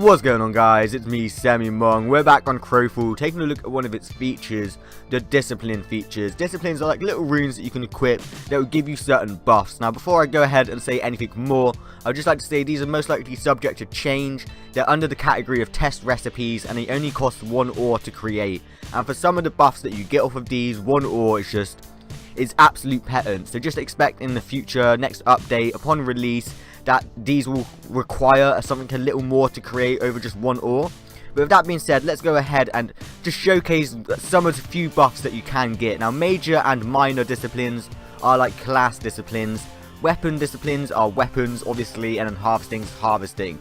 What's going on, guys? It's me, SemiMong. We're back on Crowfall, taking a look at one of its features, the discipline features. Disciplines are like little runes that you can equip that will give you certain buffs. Now, before I go ahead and say anything more, I'd just like to say these are most likely subject to change. They're under the category of test recipes, and they only cost 1 ore to create. And for some of the buffs that you get off of these, 1 ore is just... it's absolute pettant. So just expect in the future, next update, upon release, that these will require something a little more to create over just 1 ore. But with that being said, let's go ahead and just showcase some of the few buffs that you can get. Now, major and minor disciplines are like class disciplines. Weapon disciplines are weapons, obviously, and then harvesting is harvesting.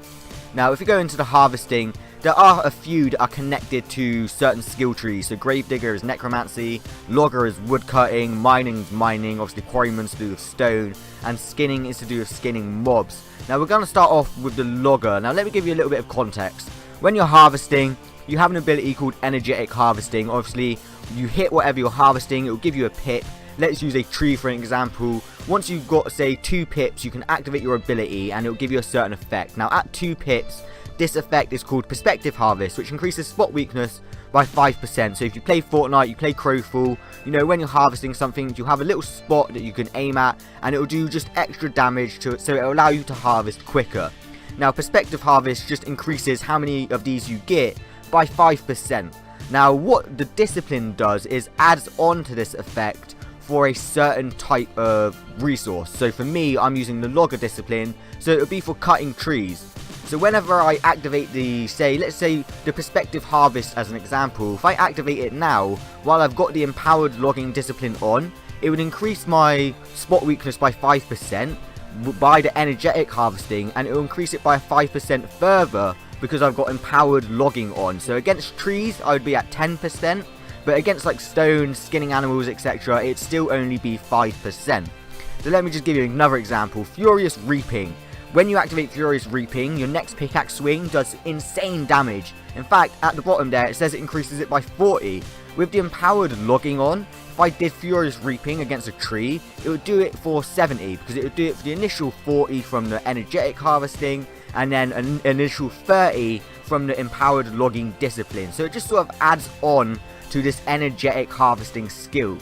Now, if you go into the harvesting, there are a few that are connected to certain skill trees. So Gravedigger is necromancy, logger is woodcutting, mining is mining, obviously quarryman's to do with stone, and skinning is to do with skinning mobs. Now we're going to start off with the logger. Now let me give you a little bit of context. When you're harvesting, you have an ability called energetic harvesting. Obviously, you hit whatever you're harvesting, it will give you a pip. Let's use a tree for an example. Once you've got, say, 2 pips, you can activate your ability and it will give you a certain effect. Now at 2 pips, this effect is called Perspective Harvest, which increases spot weakness by 5%. So if you play Fortnite, you play Crowfall, you know, when you're harvesting something, you have a little spot that you can aim at, and it will do just extra damage to it, so it will allow you to harvest quicker. Now, Perspective Harvest just increases how many of these you get by 5%. Now, what the discipline does is adds on to this effect for a certain type of resource. So for me, I'm using the logger discipline, so it would be for cutting trees. So whenever I activate the, let's say the Perspective Harvest as an example, if I activate it now, while I've got the empowered logging discipline on, it would increase my spot weakness by 5% by the energetic harvesting, and it will increase it by 5% further because I've got empowered logging on. So against trees, I would be at 10%, but against like stone, skinning animals, etc., it'd still only be 5%. So let me just give you another example. Furious Reaping. When you activate Furious Reaping, your next pickaxe swing does insane damage. In fact, at the bottom there, it says it increases it by 40. With the empowered logging on, if I did Furious Reaping against a tree, it would do it for 70, because it would do it for the initial 40 from the energetic harvesting, and then an initial 30 from the empowered logging discipline. So it just sort of adds on to this energetic harvesting skill.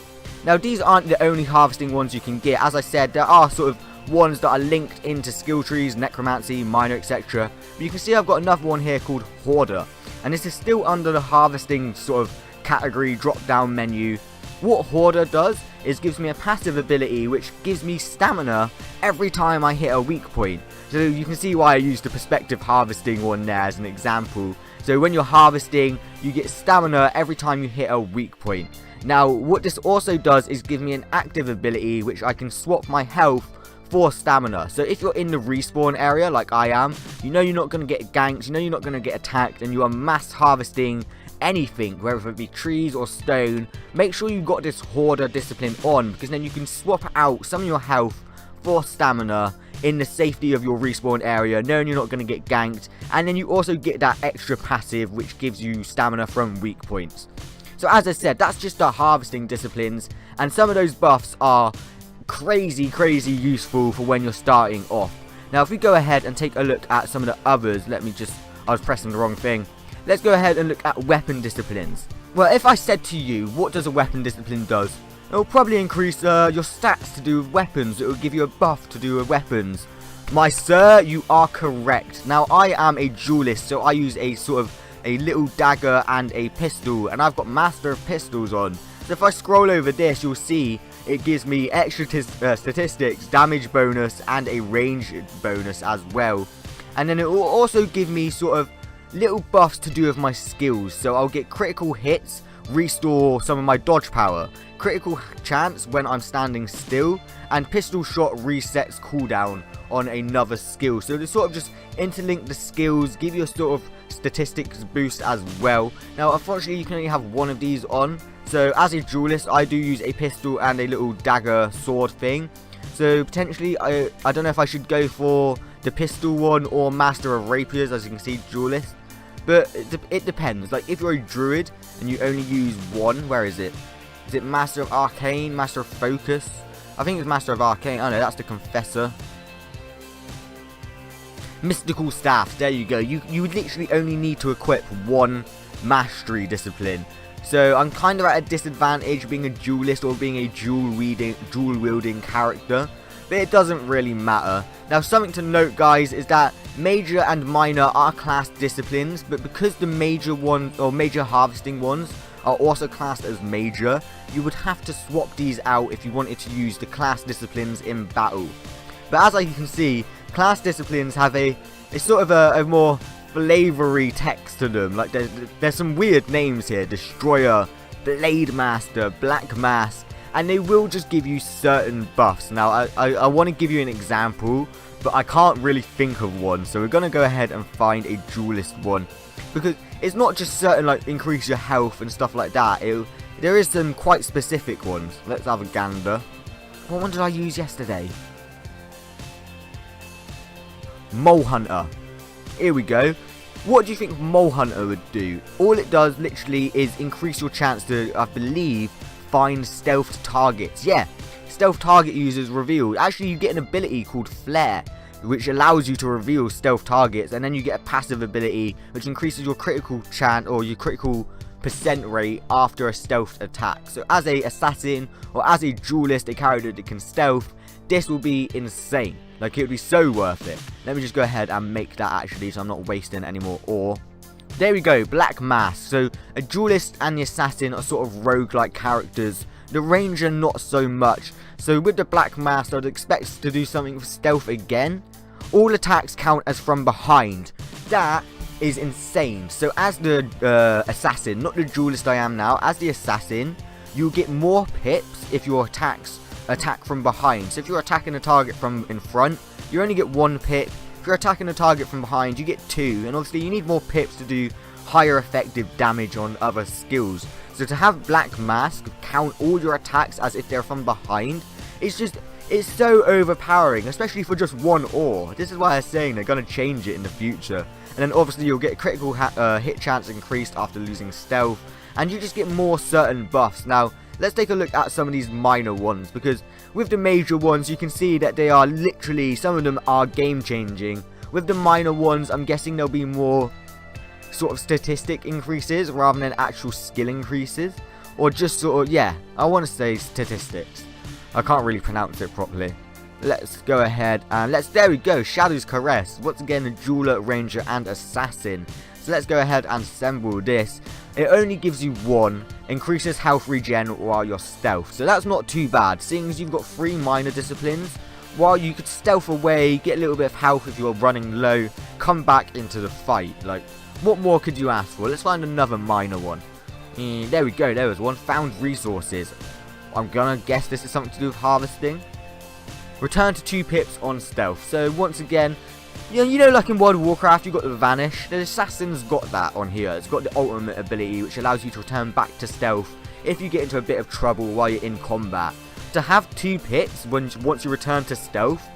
Now, these aren't the only harvesting ones you can get. As I said, there are sort of ones that are linked into skill trees, necromancy, miner, etc. But you can see I've got another one here called Hoarder, and this is still under the harvesting sort of category drop down menu. What Hoarder does is gives me a passive ability which gives me stamina every time I hit a weak point. So you can see why I used the Perspective Harvesting one there as an example. So when you're harvesting, you get stamina every time you hit a weak point. Now what this also does is give me an active ability which I can swap my health for stamina. So if you're in the respawn area like I am, you know you're not going to get ganked, you know you're not going to get attacked, and you are mass harvesting anything, whether it be trees or stone, make sure you got this Hoarder discipline on, because then you can swap out some of your health for stamina in the safety of your respawn area, knowing you're not going to get ganked, and then you also get that extra passive which gives you stamina from weak points. So as I said, that's just the harvesting disciplines, and some of those buffs are crazy useful for when you're starting off. Now if we go ahead and take a look at some of the others, I was pressing the wrong thing. Let's go ahead and look at weapon disciplines. Well, if I said to you, what does a weapon discipline does? It will probably increase your stats to do with weapons. It will give you a buff to do with weapons. My sir, you are correct. Now I am a duelist, so I use a sort of a little dagger and a pistol, and I've got Master of Pistols on. So if I scroll over this, you'll see it gives me extra statistics, damage bonus, and a range bonus as well. And then it will also give me sort of little buffs to do with my skills. So I'll get critical hits, restore some of my dodge power, critical chance when I'm standing still, and pistol shot resets cooldown on another skill. So they sort of just interlink the skills, give you a sort of statistics boost as well. Now unfortunately you can only have one of these on, so as a duelist I do use a pistol and a little dagger sword thing. So potentially I don't know if I should go for the pistol one or Master of Rapiers, as you can see, duelist. But it depends. Like if you're a druid and you only use one, where is it? Is it Master of Arcane, Master of Focus? I think it's Master of Arcane. Oh no, that's the Confessor. mystical staffs. There you go. You would literally only need to equip one mastery discipline. So I'm kind of at a disadvantage being a duelist or being a dual wielding character, but it doesn't really matter. Now, something to note, guys, is that major and minor are class disciplines, but because the major ones or major harvesting ones are also classed as major, you would have to swap these out if you wanted to use the class disciplines in battle. But as you can see, class disciplines have a sort of a more flavory text to them. Like there's some weird names here: Destroyer, Blade Master, Black Mask, and they will just give you certain buffs. Now I want to give you an example, but I can't really think of one, so we're gonna go ahead and find a duelist one, because it's not just certain like increase your health and stuff like that. There is some quite specific ones. Let's have a gander. What one did I use yesterday? Mole Hunter. Here we go. What do you think Mole Hunter would do? All it does literally is increase your chance to, I believe, find stealth targets. Yeah, stealth target users revealed. Actually, you get an ability called Flare, which allows you to reveal stealth targets, and then you get a passive ability which increases your critical chance or your critical percent rate after a stealth attack. So as a assassin or as a duelist, a character that can stealth, this will be insane. Like, it would be so worth it. Let me just go ahead and make that actually, so I'm not wasting any more ore. There we go, Black Mask. So a duelist and the assassin are sort of roguelike characters. The ranger not so much. So with the Black Mask, I'd expect to do something with stealth again. All attacks count as from behind. That is insane. So as the assassin, not the duelist I am now, as the assassin, you'll get more pips if your attacks attack from behind. So if you're attacking a target from in front, you only get 1 pip. If you're attacking a target from behind, you get 2. And obviously you need more pips to do higher effective damage on other skills. So to have Black Mask count all your attacks as if they're from behind, it's so overpowering, especially for just 1 ore. This is why I'm saying they're going to change it in the future. And then obviously you'll get critical hit chance increased after losing stealth, and you just get more certain buffs. Now, let's take a look at some of these minor ones, because with the major ones, you can see that they are literally, some of them are game changing. With the minor ones, I'm guessing there'll be more sort of statistic increases rather than actual skill increases, or just sort of, yeah, I want to say statistics. I can't really pronounce it properly. Let's go ahead and there we go, Shadow's Caress. Once again, a jeweler, ranger, and assassin. So let's go ahead and assemble this. It only gives you 1, increases health regen while you're stealth. So that's not too bad, seeing as you've got 3 minor disciplines. While you could stealth away, get a little bit of health if you're running low, come back into the fight. Like, what more could you ask for? Let's find another minor one. There we go, there was one. Found resources. I'm gonna guess this is something to do with harvesting. Return to 2 pips on stealth. So once again, you know, like in World of Warcraft, you got the Vanish. The assassin's got that on here. It's got the ultimate ability, which allows you to return back to stealth if you get into a bit of trouble while you're in combat. To have 2 pips once you return to stealth,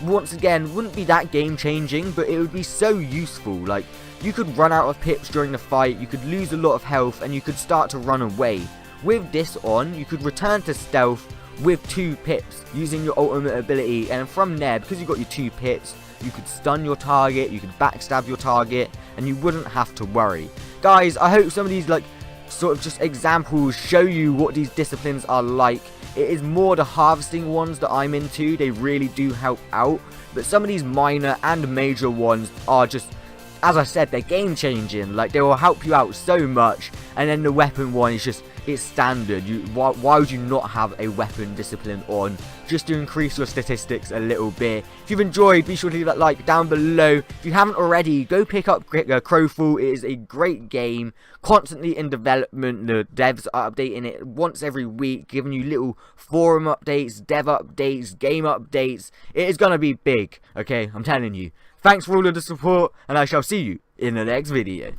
once again, wouldn't be that game changing, but it would be so useful. Like, you could run out of pips during the fight, you could lose a lot of health, and you could start to run away. With this on, you could return to stealth with 2 pips using your ultimate ability, and from there, because you got your 2 pips, you could stun your target, you could backstab your target, and you wouldn't have to worry. Guys, I hope some of these like sort of just examples show you what these disciplines are like. It is more the harvesting ones that I'm into. They really do help out, but some of these minor and major ones are just, as I said, they're game changing. Like, they will help you out so much. And then the weapon one is just, it's standard. Why would you not have a weapon discipline on, just to increase your statistics a little bit? If you've enjoyed, be sure to leave that like down below. If you haven't already, go pick up Crowfall. It is a great game, constantly in development. The devs are updating it once every week, giving you little forum updates, dev updates, game updates. It is going to be big, okay? I'm telling you. Thanks for all of the support, and I shall see you in the next video.